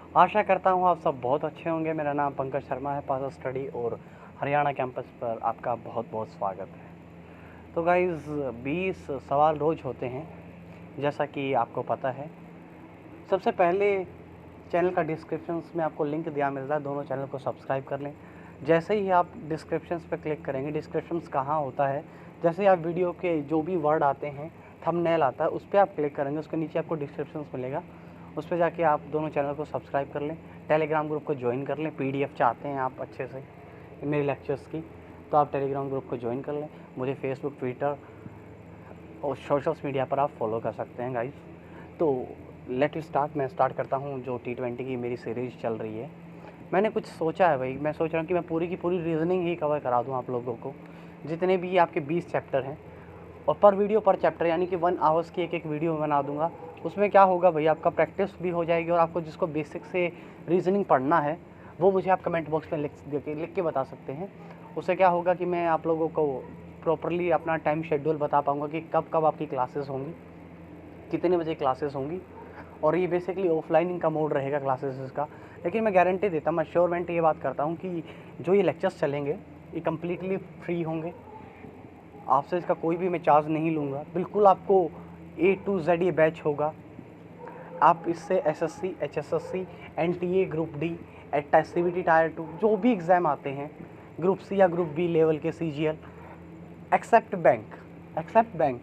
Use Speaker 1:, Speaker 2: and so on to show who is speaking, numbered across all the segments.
Speaker 1: आशा करता हूँ आप सब बहुत अच्छे होंगे। मेरा नाम पंकज शर्मा है, पास स्टडी और हरियाणा कैंपस पर आपका बहुत बहुत स्वागत है। तो गाइस 20 सवाल रोज़ होते हैं, जैसा कि आपको पता है। सबसे पहले चैनल का डिस्क्रिप्शन में आपको लिंक दिया मिल रहा है, दोनों चैनल को सब्सक्राइब कर लें। जैसे ही आप डिस्क्रिप्शंस पर क्लिक करेंगे, डिस्क्रिप्शंस कहाँ होता है, जैसे ही आप वीडियो के जो भी वर्ड आते हैं, थंबनेल आता है, उस पर आप क्लिक करेंगे, उसके नीचे आपको डिस्क्रिप्शंस मिलेगा। उस पर जाके आप दोनों चैनल को सब्सक्राइब कर लें, टेलीग्राम ग्रुप को ज्वाइन कर लें। पीडीएफ चाहते हैं आप अच्छे से मेरे लेक्चर्स की, तो आप टेलीग्राम ग्रुप को ज्वाइन कर लें। मुझे फेसबुक, ट्विटर और सोशल्स मीडिया पर आप फॉलो कर सकते हैं गाइस। तो लेट यू स्टार्ट। मैं स्टार्ट करता हूँ जो T20 की मेरी सीरीज़ चल रही है। मैंने कुछ सोचा है भाई, मैं सोच रहा हूँ कि मैं पूरी की पूरी रीजनिंग ही कवर करा दूँ आप लोगों को, जितने भी आपके 20 चैप्टर हैं। और पर वीडियो पर चैप्टर, यानी कि 1 आवर्स की एक वीडियो बना दूंगा। उसमें क्या होगा भाई, आपका प्रैक्टिस भी हो जाएगी और आपको जिसको बेसिक से रीजनिंग पढ़ना है वो मुझे आप कमेंट बॉक्स में लिख के बता सकते हैं। उससे क्या होगा कि मैं आप लोगों को प्रॉपरली अपना टाइम शेड्यूल बता पाऊँगा कि कब कब आपकी क्लासेस होंगी, कितने बजे क्लासेस होंगी। और ये बेसिकली ऑफलाइन का मोड रहेगा क्लासेस का। लेकिन मैं गारंटी देता हूँ, मैं श्योरमेंट ये बात करता हूँ कि जो ये लेक्चर्स चलेंगे ये कम्प्लीटली फ्री होंगे। आपसे इसका कोई भी मैं चार्ज नहीं लूँगा, बिल्कुल आपको A to Z ये बैच होगा। आप इससे SSC, HSSC, NTA, group D, CBT tier 2 जो भी एग्ज़ाम आते हैं, ग्रुप C या ग्रुप B लेवल के CGL, except bank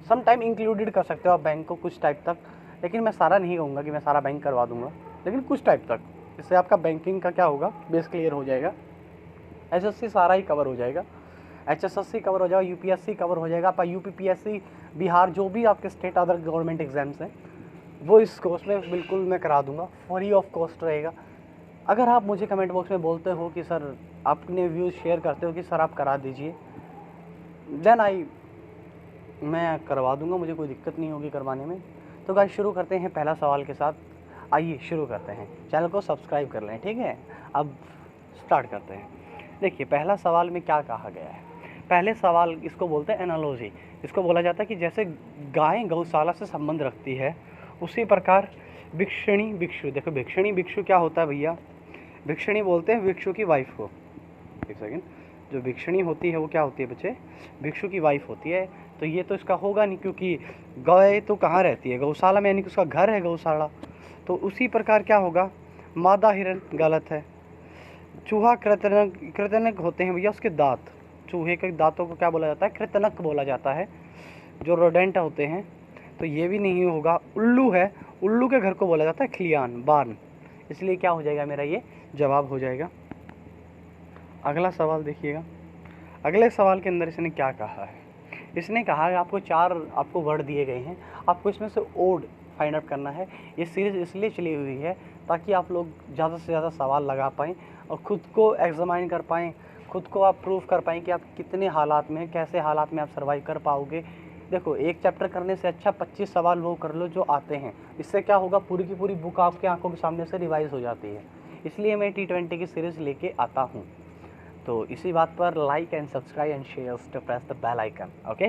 Speaker 1: some time included कर सकते हो आप बैंक को कुछ टाइप तक। लेकिन मैं सारा नहीं कहूँगा कि मैं सारा बैंक करवा दूँगा, लेकिन कुछ टाइप तक। इससे आपका बैंकिंग का क्या होगा, बेस क्लियर हो जाएगा। SSC सारा ही कवर हो जाएगा, HSSC कवर हो जाएगा, UPSC कवर हो जाएगा, आपका UPPSC, बिहार, जो भी आपके स्टेट अदर गवर्नमेंट एग्जाम्स हैं वो इस कोर्स में बिल्कुल मैं करा दूंगा, फ्री ऑफ कॉस्ट रहेगा। अगर आप मुझे कमेंट बॉक्स में बोलते हो कि सर, अपने व्यूज़ शेयर करते हो कि सर आप करा दीजिए, देन मैं करवा दूंगा, मुझे कोई दिक्कत नहीं होगी करवाने में। तो गाइस शुरू करते हैं पहला सवाल के साथ। आइए शुरू करते हैं, चैनल को सब्सक्राइब कर लें, ठीक है। अब स्टार्ट करते हैं। देखिए पहला सवाल में क्या कहा गया है। पहले सवाल, इसको बोलते हैं एनालॉजी। इसको बोला जाता है कि जैसे गाय गौशाला से संबंध रखती है, उसी प्रकार भिक्षणी भिक्षु। देखो भिक्षणी भिक्षु क्या होता है भैया, भिक्षणी बोलते हैं भिक्षु की वाइफ को। एक सेकेंड, जो भिक्षणी होती है वो क्या होती है बच्चे, भिक्षु की वाइफ होती है। तो ये तो इसका होगा नहीं, क्योंकि गाय तो कहाँ रहती है, गौशाला में, यानी कि उसका घर है गौशाला। तो उसी प्रकार क्या होगा, मादा हिरन, गलत है। चूहा कृतनक, कृतनक होते हैं भैया उसके दांत। चूहे के दांतों को क्या बोला जाता है, कृतनक बोला जाता है, जो रोडेंट होते हैं। तो ये भी नहीं होगा। उल्लू है, उल्लू के घर को बोला जाता है खलियान, बार्न। इसलिए क्या हो जाएगा, मेरा ये जवाब हो जाएगा। अगला सवाल देखिएगा। अगले सवाल के अंदर इसने क्या कहा है। इसने कहा है आपको 4 आपको वर्ड दिए गए हैं, आपको इसमें से ओड फाइंड आउट करना है। ये सीरीज़ इसलिए चली हुई है ताकि आप लोग ज़्यादा से ज़्यादा सवाल लगा पाएँ और ख़ुद को एग्जामाइन कर पाएँ, खुद को आप प्रूव कर पाएँ कि आप कितने हालात में, कैसे हालात में आप सर्वाइव कर पाओगे। देखो एक चैप्टर करने से अच्छा 25 सवाल वो कर लो जो आते हैं। इससे क्या होगा, पूरी की पूरी बुक आपके आंखों के सामने से रिवाइज हो जाती है। इसलिए मैं T20 की सीरीज़ लेके आता हूँ। तो इसी बात पर like and subscribe and share to press the bell icon, okay.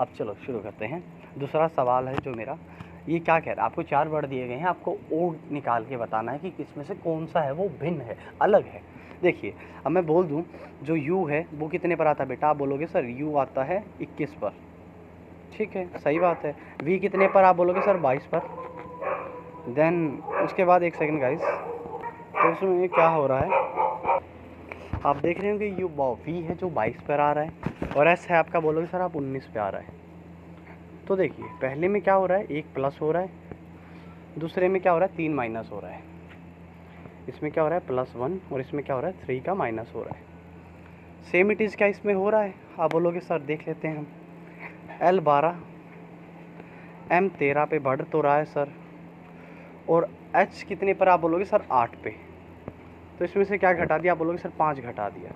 Speaker 1: अब चलो शुरू करते हैं। दूसरा सवाल है जो मेरा, ये क्या कह रहा है, आपको 4 वर्ड दिए गए हैं, आपको ओड निकाल के बताना है कि किसमें से कौन सा है वो भिन्न है, अलग है। देखिए अब मैं बोल दूं, जो यू है वो कितने पर आता है बेटा, आप बोलोगे सर यू आता है 21 पर, ठीक है, सही बात है। वी कितने पर, आप बोलोगे सर 22 पर। देन उसके बाद एक सेकंड गाइस, तो उसमें क्या हो रहा है, आप देख रहे हो कि यू वी है जो 22 पर आ रहा है, और एस है आपका, बोलोगे सर आप 19 पे आ रहा है। तो देखिए पहले में क्या हो रहा है, 1 प्लस हो रहा है, दूसरे में क्या हो रहा है, 3 माइनस हो रहा है, इसमें क्या हो रहा है +1, और इसमें क्या हो रहा है 3 का माइनस हो रहा है। सेम इट इज़ क्या इसमें हो रहा है, आप बोलोगे सर देख लेते हैं हम। L12 M13 पे बढ़ तो रहा है सर, और H कितने पर, आप बोलोगे सर 8 पे। तो इसमें से क्या घटा दिया, आप बोलोगे सर 5 घटा दिया।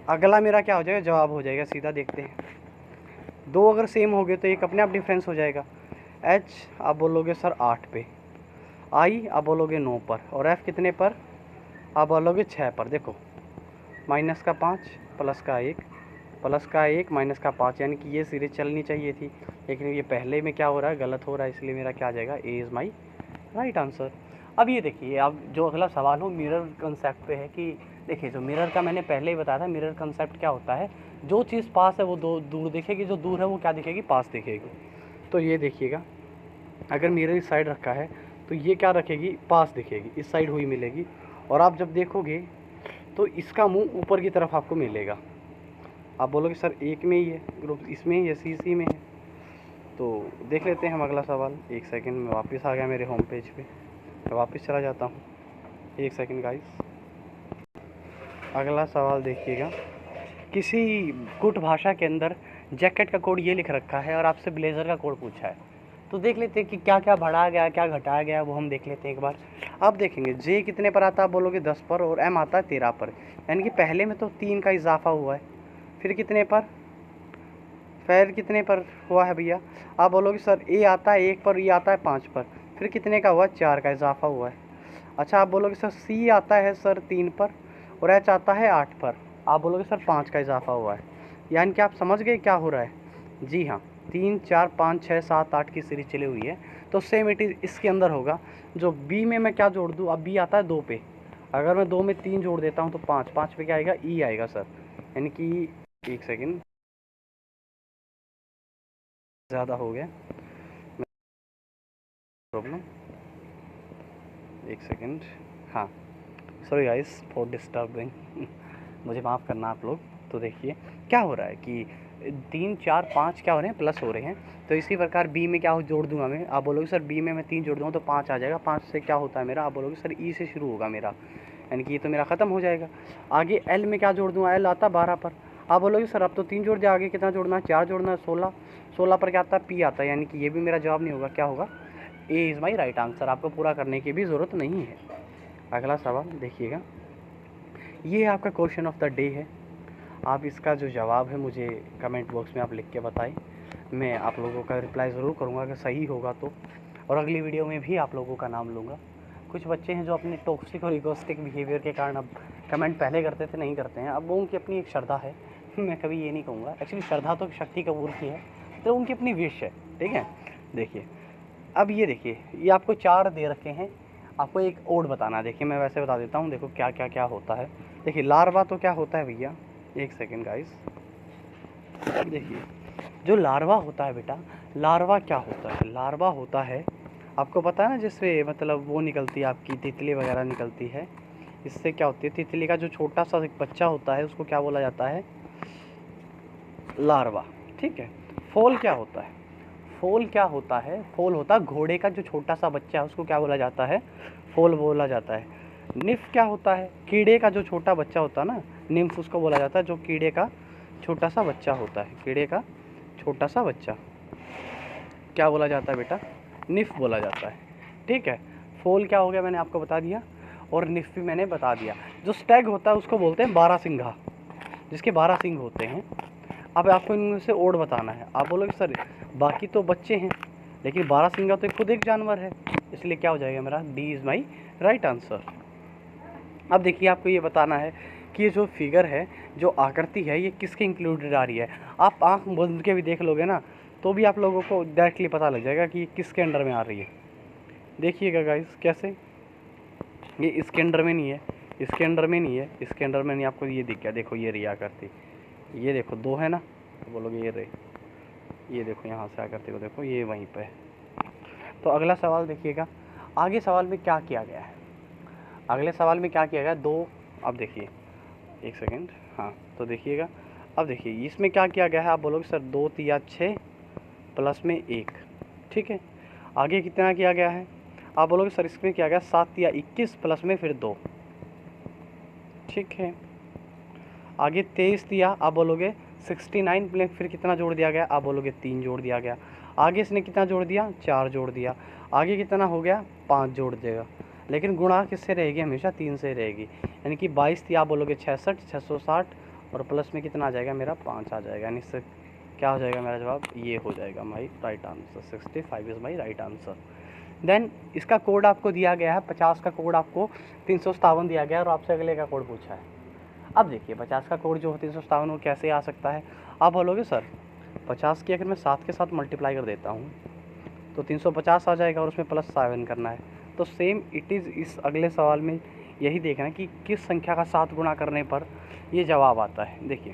Speaker 1: अगला मेरा क्या हो जाएगा, जवाब हो जाएगा, सीधा देखते हैं। 2 अगर सेम हो गए तो एक अपने आप डिफरेंस हो जाएगा। H आप बोलोगे सर 8 पे, I आप बोलोगे 9 पर, और F कितने पर, आप बोलोगे 6 पर। देखो माइनस का 5 प्लस का 1, प्लस का 1 माइनस का 5, यानी कि ये सीरीज चलनी चाहिए थी, लेकिन ये पहले में क्या हो रहा है, गलत हो रहा है। इसलिए मेरा क्या आ जाएगा, A is my right answer. अब ये देखिए, अब जो अगला सवाल हो मिरर कंसेप्ट पे है कि देखिए, जो मिरर का मैंने पहले ही बताया था, मिरर कंसेप्ट क्या होता है, जो चीज़ पास है वो दूर दिखेगी, जो दूर है वो क्या दिखेगी, पास दिखेगी। तो ये देखिएगा, अगर मिरर इस साइड रखा है तो ये क्या रखेगी, पास दिखेगी, इस साइड हुई मिलेगी। और आप जब देखोगे तो इसका मुंह ऊपर की तरफ आपको मिलेगा। आप बोलोगे सर एक में ही है ग्रुप, इसमें ही है, सी में है। तो देख लेते हैं हम अगला सवाल। एक सेकंड में वापस आ गया मेरे होम पेज पे, मैं वापस चला जाता हूँ। एक सेकंड गाइस। अगला सवाल देखिएगा, किसी कुट भाषा के अंदर जैकेट का कोड ये लिख रखा है और आपसे ब्लेज़र का कोड पूछा है। तो देख लेते हैं कि क्या क्या बढ़ाया गया, क्या घटाया गया, वो हम देख लेते हैं एक बार। आप देखेंगे जे कितने पर आता है, आप बोलोगे 10 पर, और एम आता है 13 पर, यानी कि पहले में तो 3 का इजाफा हुआ है। फिर कितने पर, फिर कितने पर हुआ है भैया, आप बोलोगे सर ए आता है 1 पर, ये आता है 5 पर, फिर कितने का हुआ, 4 का इजाफा हुआ है। अच्छा, आप बोलोगे सर सी आता है सर 3 पर, और एच आता है 8 पर, आप बोलोगे सर 5 का इजाफा हुआ है। यानी कि आप समझ गए क्या हो रहा है। जी हाँ, 3 4 5 6 7 8 की सीरीज चली हुई है। तो सेम इट इज़ इसके अंदर होगा। जो बी में मैं क्या जोड़ दूँ, अब बी आता है 2 पे, अगर मैं 2 में 3 जोड़ देता हूँ तो 5, 5 पे क्या आएगा, ई आएगा सर। यानी कि एक सेकेंड, ज़्यादा हो गया प्रॉब्लम, एक सेकेंड। हाँ, सॉरी गाइस फॉर डिस्टर्बिंग मुझे माफ़ करना आप लोग। तो देखिए क्या हो रहा है कि 3 4 5 क्या हो रहे हैं, प्लस हो रहे हैं। तो इसी प्रकार बी में क्या हो, जोड़ दूंगा मैं, आप बोलोगे सर बी में मैं 3 जोड़ दूँगा तो 5 आ जाएगा। 5 से क्या होता है मेरा, आप बोलोगे सर ई से शुरू होगा मेरा, यानी कि ये तो मेरा ख़त्म हो जाएगा। आगे एल में क्या जोड़ दूँगा, एल आता है 12 पर, आप बोलोगे सर अब तो 3 जोड़ दिया, आगे कितना जोड़ना है, 4 जोड़ना है, 16, 16 पर क्या आता है, पी आता है, यानी कि ये भी मेरा जवाब नहीं होगा, क्या होगा, A is my right answer. आपको पूरा करने की भी ज़रूरत नहीं है। अगला सवाल देखिएगा, ये आपका क्वेश्चन ऑफ द डे है। आप इसका जो जवाब है मुझे कमेंट बॉक्स में आप लिख के बताएं, मैं आप लोगों का रिप्लाई ज़रूर करूँगा अगर सही होगा तो, और अगली वीडियो में भी आप लोगों का नाम लूँगा। कुछ बच्चे हैं जो अपने टॉक्सिक और इगोस्टिक बिहेवियर के कारण अब कमेंट पहले करते थे, नहीं करते हैं। अब वो उनकी अपनी एक श्रद्धा है मैं कभी ये नहीं कहूँगा, एक्चुअली श्रद्धा तो शक्ति कपूर की है, तो उनकी अपनी विश है, ठीक है। देखिए अब ये देखिए, ये आपको 4 दे रखे हैं, आपको एक ओड बताना है। देखिए मैं वैसे बता देता हूँ, देखो क्या क्या क्या होता है। देखिए लार्वा तो क्या होता है भैया, एक सेकेंड गाइस। देखिए जो लार्वा होता है बेटा, लार्वा क्या होता है, लार्वा होता है, आपको पता है ना, जिससे मतलब वो निकलती है आपकी तितली वगैरह निकलती है, इससे क्या होती है, तितली का जो छोटा सा एक बच्चा होता है उसको क्या बोला जाता है, लार्वा, ठीक है। फोल क्या होता है, फोल क्या होता है, फोल होता है घोड़े का जो छोटा सा बच्चा है उसको क्या बोला जाता है, फोल बोला जाता है। निफ क्या होता है, कीड़े का जो छोटा बच्चा होता है ना, निम्फ उसको बोला जाता है, जो कीड़े का छोटा सा बच्चा होता है, कीड़े का छोटा सा बच्चा क्या बोला जाता है बेटा, निफ बोला जाता है, ठीक है। फोल क्या हो गया मैंने आपको बता दिया, और निफ भी मैंने बता दिया। जो स्टैग होता है उसको बोलते हैं 12 सिंघा, जिसके 12 सिंग होते हैं। अब आपको इनमें से ओड बताना है। आप बोलोगे सर बाकी तो बच्चे हैं, लेकिन 12 सिंगा तो खुद एक जानवर है, इसलिए क्या हो जाएगा मेरा, D is my right answer. अब देखिए आपको ये बताना है कि ये जो फिगर है, जो आकृति है, ये किसके इंक्लूडेड आ रही है। आप आँख बंद के भी देख लोगे ना तो भी आप लोगों को डायरेक्टली पता लग जाएगा कि ये किसके अंडर में आ रही है। देखिएगा गाइस कैसे, ये इसके अंडर में नहीं है, इसके अंडर में नहीं है, इसके अंडर में नहीं, आपको ये दिख गया, देखो ये रही आकृति, ये देखो 2 है ना, तो बोलोगे ये रहे, ये देखो यहाँ से आकृति को देखो, ये वहीं पे है। तो अगला सवाल देखिएगा, आगे सवाल में क्या किया गया है, अगले सवाल में क्या किया गया, 2, अब देखिए एक सेकेंड, हाँ तो देखिएगा, अब देखिए इसमें क्या किया गया है। आप बोलोगे सर 2 तिया 6 प्लस में 1, ठीक है। आगे कितना किया गया है, आप बोलोगे सर इसमें किया गया 7 तिया 21 प्लस में फिर 2, ठीक है। आगे 23 दिया, आप बोलोगे 69 में फिर कितना जोड़ दिया गया, आप बोलोगे 3 जोड़ दिया गया। आगे इसने कितना जोड़ दिया, 4 जोड़ दिया। आगे कितना हो गया, 5 जोड़ देगा, लेकिन गुणा किससे रहेगी, हमेशा 3 से रहेगी, यानी कि 22 थी, आप बोलोगे 66, 660, और प्लस में कितना आ जाएगा मेरा, 5 आ जाएगा, यानी इससे क्या हो जाएगा मेरा जवाब, ये हो जाएगा my right answer, 65 is my right answer. Then इसका कोड आपको दिया गया है 50 का कोड आपको 357 दिया गया है, और आपसे अगले का कोड पूछा है। अब देखिए 50 का कोड जो 357 वो कैसे आ सकता है। आप बोलोगे सर 50 की अगर मैं 7 के साथ मल्टीप्लाई कर देता हूँ तो 350 आ जाएगा, और उसमें +7 करना है, तो सेम इट इज़ इस अगले सवाल में यही देखना कि किस संख्या का 7 गुणा करने पर ये जवाब आता है। देखिए,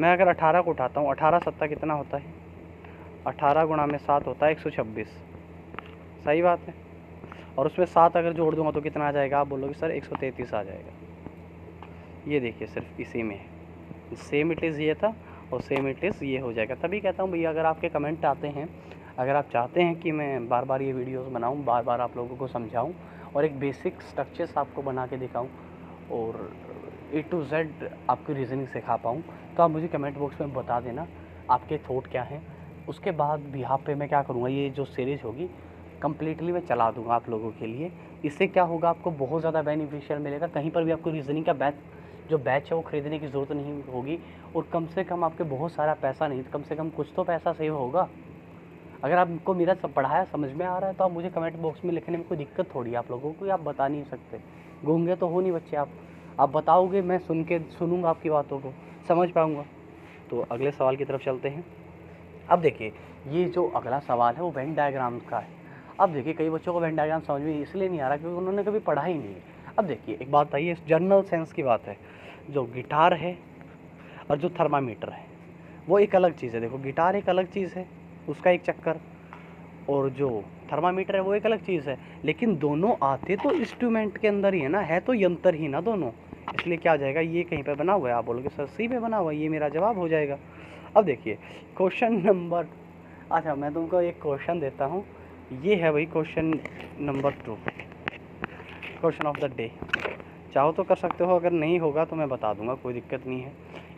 Speaker 1: मैं अगर 18 को उठाता हूँ, 18 सत्ता कितना होता है, 18 गुणा में 7 होता है 126, सही बात है। और उसमें 7 अगर जोड़ दूंगा तो कितना आ जाएगा, आप बोलोगे सर 133 आ जाएगा। ये देखिए सिर्फ इसी में सेम इट इज़ ये था और सेम इट इज़ ये हो जाएगा। तभी कहता हूँ भैया, अगर आपके कमेंट आते हैं, अगर आप चाहते हैं कि मैं बार बार ये वीडियोस बनाऊँ, बार बार आप लोगों को समझाऊँ और एक बेसिक स्ट्रक्चर्स आपको बना के दिखाऊँ और A to Z आपकी रीज़निंग सिखा पाऊँ, तो आप मुझे कमेंट बॉक्स में बता देना आपके थॉट क्या हैं। उसके बाद भी यहाँ पे मैं क्या करूँगा, ये जो सीरीज़ होगी कम्प्लीटली मैं चला दूँगा आप लोगों के लिए। इससे क्या होगा, आपको बहुत ज़्यादा बेनिफिशियल मिलेगा। कहीं पर भी आपको रीज़निंग का बैच है वो ख़रीदने की ज़रूरत नहीं होगी और कम से कम आपके बहुत सारा पैसा नहीं, कम से कम कुछ तो पैसा सेव होगा। अगर आपको मेरा सब पढ़ाया समझ में आ रहा है तो आप मुझे कमेंट बॉक्स में लिखने में कोई दिक्कत थोड़ी है। आप लोगों को आप बता नहीं सकते, गूंगे तो हो नहीं बच्चे आप बताओगे, मैं सुनूंगा आपकी बातों को, समझ पाऊंगा। तो अगले सवाल की तरफ चलते हैं। अब देखिए, ये जो अगला सवाल है वो वेन डायग्राम का है। अब देखिए, कई बच्चों को वेन डायग्राम समझ में इसलिए नहीं आ रहा क्योंकि उन्होंने कभी पढ़ा ही नहीं है। अब देखिए, एक बात आई है, जनरल सेंस की बात है, जो गिटार है और जो थर्मामीटर है वो एक अलग चीज़ है। देखो, गिटार एक अलग चीज़ है, उसका एक चक्कर, और जो थर्मामीटर है वो एक अलग चीज़ है, लेकिन दोनों आते तो इंस्ट्रूमेंट के अंदर ही है ना, है तो यंत्र ही ना दोनों। इसलिए क्या आ जाएगा, ये कहीं पे बना हुआ है, आप बोलोगे सर सी पे बना हुआ है, ये मेरा जवाब हो जाएगा। अब देखिए क्वेश्चन नंबर, अच्छा मैं तुमको एक क्वेश्चन देता हूँ, ये है वही question number 2, question of the day. चाहो तो कर सकते हो, अगर नहीं होगा तो मैं बता दूंगा, कोई दिक्कत नहीं है।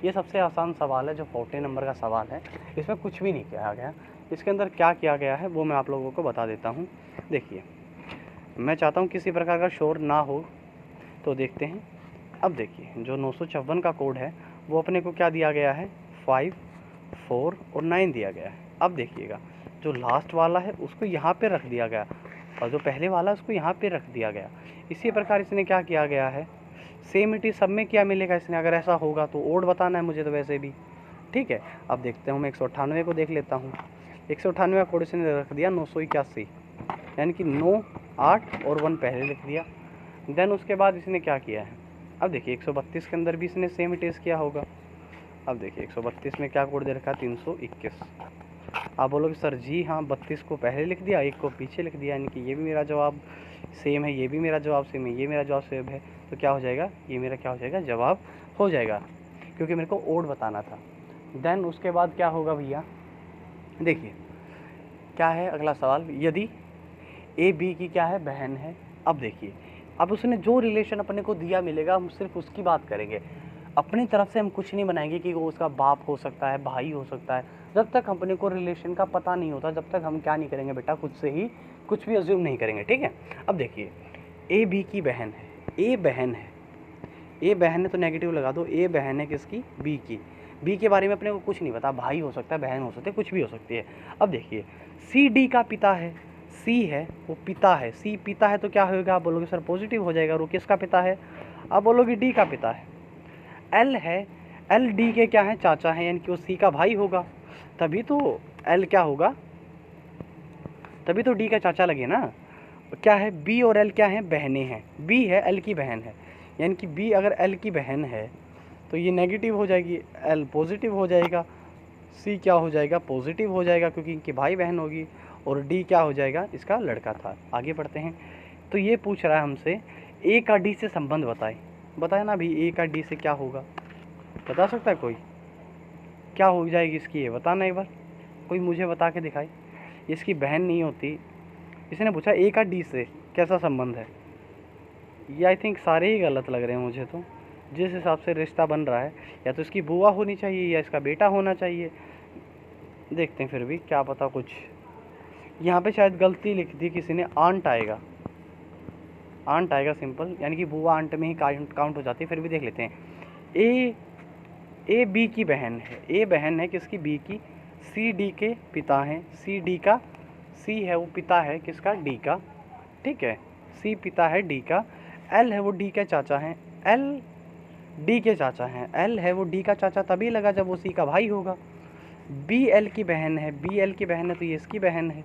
Speaker 1: ये सबसे आसान सवाल है, जो 40 नंबर का सवाल है, इसमें कुछ भी नहीं किया गया। इसके अंदर क्या किया गया है वो मैं आप लोगों को बता देता हूँ। देखिए, मैं चाहता हूँ किसी प्रकार का शोर ना हो, तो देखते हैं। अब देखिए, जो 954 का कोड है वो अपने को क्या दिया गया है, 5, 4 और 9 दिया गया है। अब देखिएगा, जो लास्ट वाला है उसको यहाँ पे रख दिया गया और जो पहले वाला है उसको यहाँ पे रख दिया गया। इसी प्रकार इसने क्या किया गया है, सेम इट इज सब में क्या मिलेगा इसने, अगर ऐसा होगा तो ओड बताना है मुझे तो वैसे भी, ठीक है। अब देखते हैं, मैं 198 को देख लेता हूँ। 198 का कोड इसने रख दिया 981, यानी कि 9, 8 और 1 पहले लिख दिया। देन उसके बाद इसने क्या किया है, अब देखिए 132 के अंदर भी इसने सेम इट इज़ किया होगा। अब देखिए 132 में क्या कोड दे रखा है, 321। आप बोलोगे सर जी हाँ, 32 को पहले लिख दिया, 1 को पीछे लिख दिया, यानी कि ये भी मेरा जवाब सेम है, ये भी मेरा जवाब सेम है, ये मेरा जवाब सेम है, तो क्या हो जाएगा, ये मेरा क्या हो जाएगा, जवाब हो जाएगा, क्योंकि मेरे को ओड बताना था। देन उसके बाद क्या होगा भैया, देखिए क्या है अगला सवाल, यदि ए बी की क्या है, बहन है। अब देखिए, अब उसने जो रिलेशन अपने को दिया मिलेगा, हम सिर्फ उसकी बात करेंगे, अपनी तरफ से हम कुछ नहीं बनाएंगे कि वो उसका बाप हो सकता है, भाई हो सकता है। जब तक अपने को रिलेशन का पता नहीं होता, जब तक हम क्या नहीं करेंगे बेटा, खुद से ही कुछ भी अज्यूम नहीं करेंगे, ठीक है। अब देखिए, ए बी की बहन है, ए बहन है, ए बहन है तो नेगेटिव लगा दो, ए बहन है किसकी, बी की। बी के बारे में अपने को कुछ नहीं पता, भाई हो सकता है, बहन हो सकती है, कुछ भी हो सकती है। अब देखिए, सी डी का पिता है, सी है वो पिता है, सी पिता है तो क्या होगा, आप बोलोगे सर पॉजिटिव हो जाएगा। और वो किसका पिता है, आप बोलोगे डी का पिता है। एल है, एल डी के क्या है, चाचा है, यानी कि वो सी का भाई होगा, तभी तो एल क्या होगा, तभी तो डी का चाचा लगे ना। क्या है, बी और एल क्या है, बहनें हैं, बी है एल की बहन है, यानी कि बी अगर एल की बहन है तो ये नेगेटिव हो जाएगी, एल पॉजिटिव हो जाएगा, सी क्या हो जाएगा, पॉजिटिव हो जाएगा क्योंकि इनकी भाई बहन होगी, और डी क्या हो जाएगा, इसका लड़का था। आगे बढ़ते हैं, तो ये पूछ रहा है हमसे ए का डी से संबंध बताए ना भी, ए का डी से क्या होगा, बता सकता है कोई, क्या हो जाएगी इसकी, ये बताना एक बार, कोई मुझे बता के दिखाए। इसकी बहन नहीं होती, इसने पूछा ए का डी से कैसा संबंध है। ये आई थिंक सारे ही गलत लग रहे हैं मुझे तो, जिस हिसाब से रिश्ता बन रहा है, या तो इसकी बुआ होनी चाहिए या इसका बेटा होना चाहिए। देखते हैं, फिर भी क्या पता, कुछ यहाँ पे शायद गलती लिख दी किसी ने, आंट आएगा, आंट आएगा सिंपल, यानी कि बुआ आंट में ही काउंट हो जाती है। फिर भी देख लेते हैं, ए बी की बहन है, ए बहन है किसकी, बी की, सी डी के पिता हैं, सी डी का, सी है वो पिता है किसका, डी का, ठीक है, सी पिता है डी का, एल है वो डी के चाचा हैं, एल डी के चाचा हैं, एल है वो डी का चाचा तभी लगा जब वो सी का भाई होगा। बी एल की बहन है, बी एल की बहन है तो ये इसकी बहन है,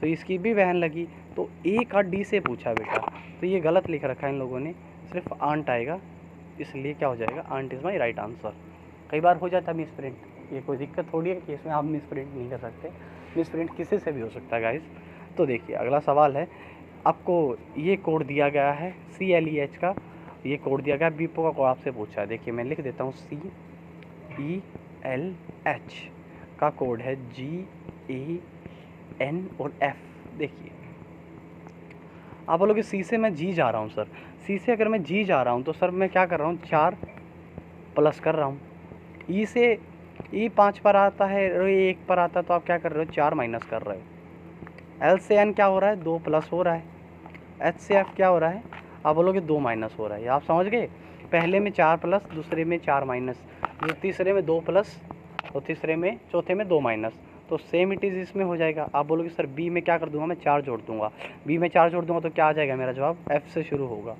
Speaker 1: तो इसकी भी बहन लगी, तो ए का डी से पूछा बेटा, तो ये गलत लिख रखा है इन लोगों ने, सिर्फ आंट आएगा, इसलिए क्या हो जाएगा, ant is my right answer. कई बार हो जाता है मिस प्रिंट, ये कोई दिक्कत थोड़ी है कि इसमें आप मिस प्रिंट नहीं कर सकते, मिस प्रिंट किसी से भी हो सकता है गाइस। तो देखिए अगला सवाल है, आपको ये कोड दिया गया है CLEH का, ये कोड दिया गया, बीपो का कोड आपसे पूछा है। देखिए मैं लिख देता हूँ, CELH का कोड है GAN और F। देखिए आप बोलोगे सी से मैं जी जा रहा हूँ सर, सी से अगर मैं जी जा रहा हूँ तो सर मैं क्या कर रहा हूँ, 4 प्लस कर रहा हूँ। ई से ई 5 पर आता है और ये 1 पर आता है, तो आप क्या कर रहे हो, 4 माइनस कर रहे हो। एल से एन क्या हो रहा है, 2 प्लस हो रहा है। एच से एफ क्या हो रहा है, आप बोलोगे 2 माइनस हो रहा है। आप समझ गए, पहले में 4 प्लस, दूसरे में 4 माइनस, तीसरे में 2 प्लस, तो तीसरे में चौथे में 2 माइनस, तो सेम इट इज़ इसमें हो जाएगा। आप बोलोगे सर बी में क्या कर दूंगा, मैं 4 जोड़ दूंगा, बी में 4 जोड़ दूंगा तो क्या आ जाएगा, मेरा जवाब एफ से शुरू होगा।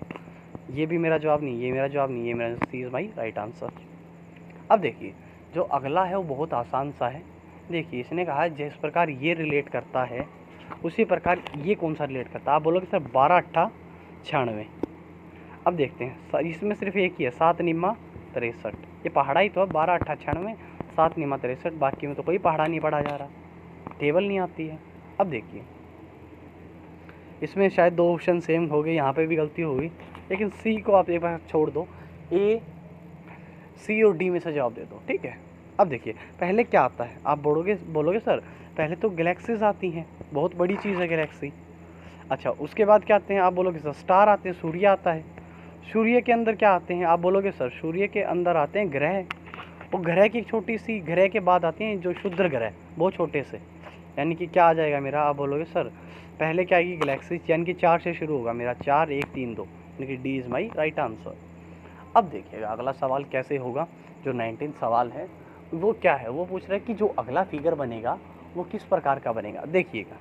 Speaker 1: ये भी मेरा जवाब नहीं, ये मेरा जवाब नहीं, ये मेरा सी इज़ माई राइट आंसर। अब देखिए जो अगला है वो बहुत आसान सा है। देखिए इसने कहा है जिस प्रकार ये रिलेट करता है उसी प्रकार ये कौन सा रिलेट करता है। आप बोलोगे सर 12 8 96। अब देखते हैं सर, इसमें सिर्फ एक ही है, 7 निम्मा 63। ये पहाड़ा ही तो है, 12 8 96, 7 निम्मा 63, बाकी में तो कोई पहाड़ा नहीं पढ़ा जा रहा, टेबल नहीं आती है। अब देखिए इसमें शायद 2 ऑप्शन सेम हो गए, यहाँ पे भी गलती हो गई, लेकिन सी को आप एक बार छोड़ दो, ए सी और डी में से जवाब दे दो, ठीक है। अब देखिए पहले क्या आता है, आप बोलोगे सर पहले तो गैलेक्सीज आती हैं, बहुत बड़ी चीज़ है गैलेक्सी। अच्छा उसके बाद क्या आते हैं, आप बोलोगे सर स्टार आते हैं, सूर्य आता है। सूर्य के अंदर क्या आते हैं, आप बोलोगे सर सूर्य के अंदर आते हैं ग्रह, वो ग्रह की छोटी सी, ग्रह के बाद आते हैं जो क्षुद्र ग्रह, बहुत छोटे से, यानी कि क्या आ जाएगा मेरा, आप बोलोगे सर पहले क्या आएगी, गैलेक्सी, यानी कि 4 से शुरू होगा मेरा, 4 1 3 2, यानी कि D is my right answer. अब देखिएगा अगला सवाल कैसे होगा, जो 19 सवाल है वो क्या है, वो पूछ रहा है कि जो अगला फिगर बनेगा वो किस प्रकार का बनेगा। देखिएगा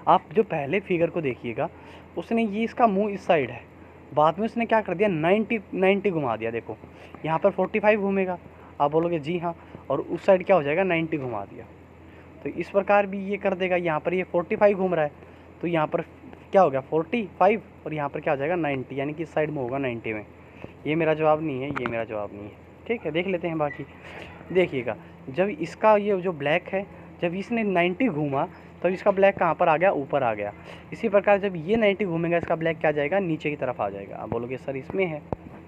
Speaker 1: आप जो पहले फिगर को देखिएगा, उसने ये इसका मुंह इस साइड है, बाद में उसने क्या कर दिया, 90 घुमा दिया। देखो यहाँ पर 45 घूमेगा, आप बोलोगे जी हाँ, और उस साइड क्या हो जाएगा, 90 घुमा दिया। तो इस प्रकार भी ये कर देगा, यहाँ पर ये 45 घूम रहा है, तो यहाँ पर क्या हो गया 45, और यहाँ पर क्या हो जाएगा 90, यानी कि इस साइड में होगा 90 में। ये मेरा जवाब नहीं है, ये मेरा जवाब नहीं है, ठीक है। देख लेते हैं बाकी। देखिएगा जब इसका ये जो ब्लैक है, जब इसने 90 घूमा तब इसका ब्लैक कहाँ पर आ गया, ऊपर आ गया। इसी प्रकार जब ये 90 घूमेगा इसका ब्लैक क्या जाएगा, नीचे की तरफ आ जाएगा। आप बोलोगे सर इसमें है,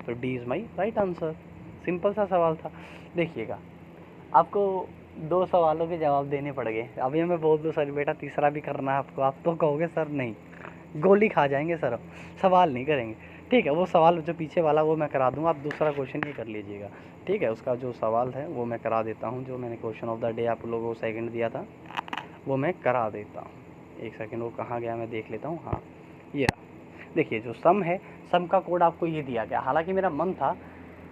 Speaker 1: तो D is my right answer. Simple सा सवाल था। देखिएगा आपको 2 सवालों के जवाब देने पड़ गए। अभी मैं बोल दूँ सर बेटा तीसरा भी करना है आपको, आप तो कहोगे सर नहीं, गोली खा जाएंगे सर, सवाल नहीं करेंगे, ठीक है। वो सवाल जो पीछे वाला वो मैं करा दूँगा, आप दूसरा क्वेश्चन ये कर लीजिएगा, ठीक है। उसका जो सवाल है वो मैं करा देता हूँ, जो मैंने क्वेश्चन ऑफ द डे आप लोगों को सेकंड दिया था वो मैं करा देता हूँ। एक सेकंड, वो कहाँ गया मैं देख लेता हूँ, हाँ ये रहा। देखिए जो सम है, सम का कोड आपको ये दिया गया। हालांकि मेरा मन था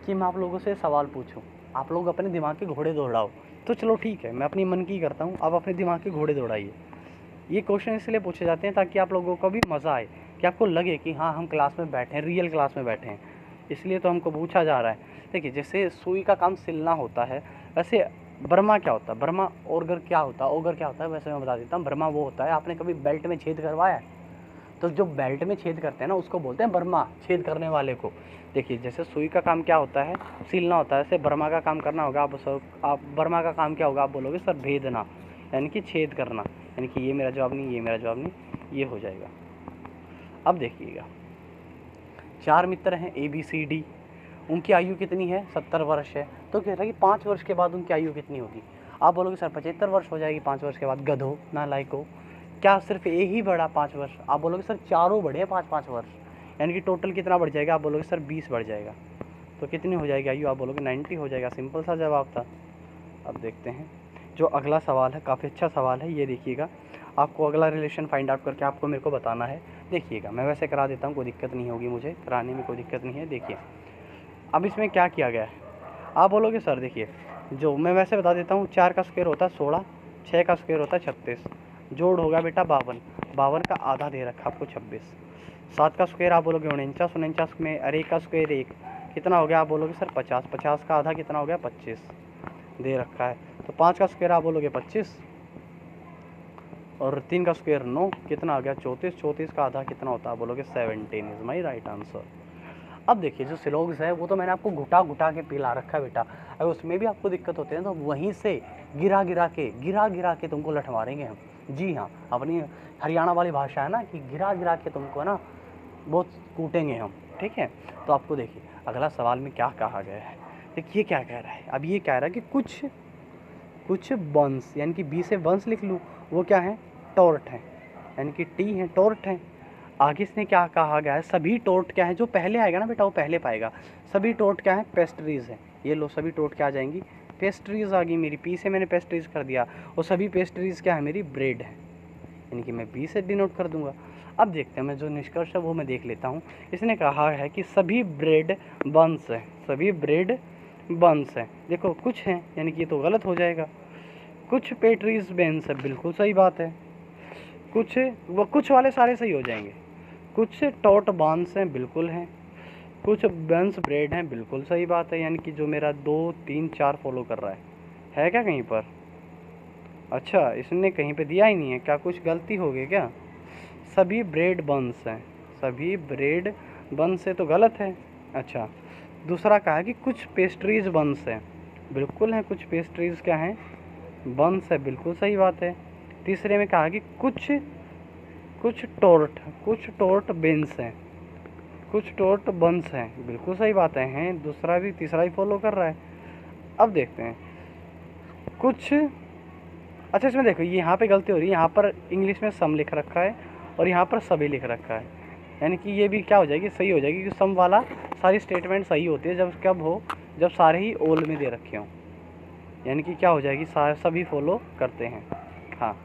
Speaker 1: कि मैं आप लोगों से सवाल पूछूं, आप लोग अपने दिमाग के घोड़े दौड़ाओ, तो चलो ठीक है मैं अपनी मन की करता हूँ, आप अपने दिमाग के घोड़े दौड़ाइए। ये क्वेश्चन इसलिए पूछे जाते हैं ताकि आप लोगों को भी मज़ा आए, कि आपको लगे कि हाँ हम क्लास में बैठे हैं, रियल क्लास में बैठे हैं, इसलिए तो हमको पूछा जा रहा है। देखिए जैसे सुई का काम सिलना होता है, वैसे बर्मा क्या होता है, बर्मा ओगर क्या होता है, ओगर क्या होता है, वैसे मैं बता देता हूँ। बर्मा वो होता है, आपने कभी बेल्ट में छेद करवाया है, तो जो बेल्ट में छेद करते हैं ना उसको बोलते हैं बर्मा, छेद करने वाले को। देखिए जैसे सुई का काम क्या होता है, सिलना होता है, ऐसे बर्मा का काम करना होगा। आप बर्मा का काम क्या होगा, आप बोलोगे सर भेदना, यानी कि छेद करना, यानी कि ये मेरा जवाब नहीं, ये मेरा जवाब नहीं, ये हो जाएगा। अब देखिएगा 4 मित्र हैं ABCD, उनकी आयु कितनी है, 70 वर्ष है। तो कह रहा है कि 5 वर्ष के बाद उनकी आयु कितनी होगी। आप बोलोगे सर 75 वर्ष हो जाएगी 5 वर्ष के बाद। गधो नालायको, क्या सिर्फ ए ही बढ़ा 5 वर्ष। आप बोलोगे सर चारों बढ़े 5-5 वर्ष, यानी कि टोटल कितना बढ़ जाएगा। आप बोलोगे सर 20 बढ़ जाएगा, तो कितनी हो जाएगी आयु, आप बोलोगे 90 हो जाएगा। सिंपल सा जवाब था। अब देखते हैं जो अगला सवाल है, काफ़ी अच्छा सवाल है। ये देखिएगा, आपको अगला रिलेशन फाइंड आउट करके आपको मेरे को बताना है। देखिएगा मैं वैसे करा देता हूँ, कोई दिक्कत नहीं होगी, मुझे कराने में कोई दिक्कत नहीं है। देखिए अब इसमें क्या किया गया है, आप बोलोगे सर देखिए जो मैं वैसे बता देता हूँ, 4 का स्क्वायर होता है 16, 6 का स्क्वायर होता है 36, जोड़ होगा बेटा 52, 52 का आधा दे रखा आपको 26, 7 का स्क्वायर आप बोलोगे 49, 49 में अरे का स्क्वायर 1 कितना हो गया, आप बोलोगे सर 50, 50 का आधा कितना हो गया 25 दे रखा है। तो 5 का स्क्वायर आप बोलोगे 25, और 3 का स्क्वायर 9, कितना आ गया 34, 34 का आधा कितना होता है, बोलोगे 17 इज़ माई राइट आंसर। अब देखिए जो सिलोग्स है वो तो मैंने आपको घुटा घुटा के पिला रखा है बेटा, अगर उसमें भी आपको दिक्कत होती है तो वहीं से गिरा गिरा के तुमको लठमारेंगे हम। जी हाँ, अपनी हरियाणा वाली भाषा है ना कि गिरा गिरा के तुमको ना बहुत कूटेंगे हम, ठीक है। तो आपको देखिए अगला सवाल में क्या कहा गया है, देखिए क्या कह रहा है। अब ये कह रहा है कि कुछ बंस, यानी कि बी से बंस लिख लूँ, वो क्या है, टॉर्ट है, यानी कि टी है, टॉर्ट है। आगे इसने क्या कहा गया है, सभी टॉर्ट क्या है, जो पहले आएगा ना बेटा वो पहले पाएगा। सभी टॉर्ट क्या है, पेस्ट्रीज़ है। ये लो सभी टॉर्ट क्या आ जाएंगी, पेस्ट्रीज़ आ गई मेरी, पी से मैंने पेस्ट्रीज़ कर दिया, और सभी पेस्ट्रीज़ क्या है मेरी, ब्रेड है, यानी कि मैं बी से डिनोट कर दूंगा। अब देखते हैं, मैं जो निष्कर्ष है वो मैं देख लेता हूँ। इसने कहा है कि सभी ब्रेड बंस है, सभी ब्रेड बंस है। देखो कुछ है, यानी कि ये तो गलत हो जाएगा। कुछ पेट्रीज बेंस है, बिल्कुल सही बात है। कुछ वाले सारे सही हो जाएंगे। कुछ टॉट बांस हैं, बिल्कुल हैं। कुछ बंस ब्रेड हैं, बिल्कुल सही बात है, यानी कि जो मेरा 2, 3, 4 फॉलो कर रहा है क्या कहीं पर? अच्छा, इसने कहीं पे दिया ही नहीं है क्या, कुछ गलती हो गई क्या? सभी ब्रेड बंस हैं, सभी ब्रेड बंस है तो गलत है। अच्छा, दूसरा कहा कि कुछ पेस्ट्रीज बंस हैं, बिल्कुल हैं, कुछ पेस्ट्रीज क्या हैं, बंस है, बिल्कुल सही बात है। तीसरे में कहा कि कुछ टोर्ट बेंस हैं, कुछ टोर्ट बंस हैं, बिल्कुल सही बात है, दूसरा भी तीसरा ही फॉलो कर रहा है। अब देखते हैं कुछ, अच्छा इसमें देखो ये यहाँ पे गलती हो रही है, यहाँ पर इंग्लिश में सम लिख रखा है और यहाँ पर सभी लिख रखा है, यानी कि ये भी क्या हो जाएगी, सही हो जाएगी, क्योंकि सम वाला सारी स्टेटमेंट सही होती है जब सारे ही ओल में दे रखे हों, यानी कि क्या हो जाएगी, सभी फॉलो करते हैं। हाँ,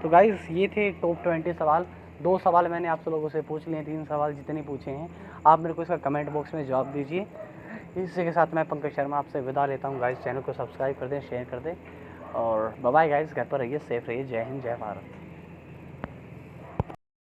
Speaker 1: तो गाइज़ ये थे टॉप 20 सवाल। 2 सवाल मैंने आप सब लोगों से पूछ लिए, 3 सवाल जितने पूछे हैं आप मेरे को इसका कमेंट बॉक्स में जवाब दीजिए। इसी के साथ मैं पंकज शर्मा आपसे विदा लेता हूँ गाइज़। चैनल को सब्सक्राइब कर दें, शेयर कर दें, और बाय बाय गाइज़। घर पर रहिए, सेफ रहिए। जय हिंद, जय भारत।